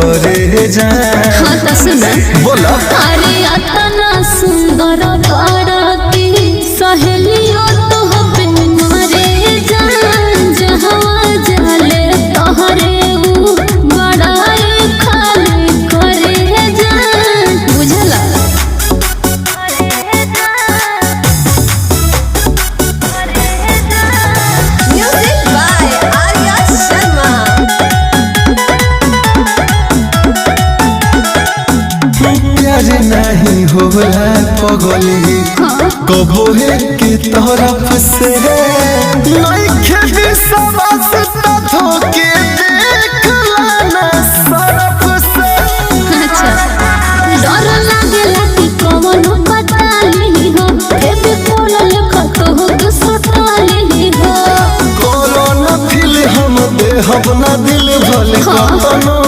करे जा। हाँ तो सुना बोला अरे अतना सुंदर बाराती सहेलियों तो हबे मारे जान जहाँ जाले तोहरे ऊ बड़ाई खाली करे जान बुझला। Music by Arya Sharma. प्यार नहीं होला पगली कबो है की तरफ से नइखे विश्वास त धोके देख लाना सरफ से। अच्छा डर लागेला कि कौनो पता नहीं हो फेबे कोल लेखा तो दुसता नहीं हो। कोनो न दिल हम दे हम न दिल भले कतनो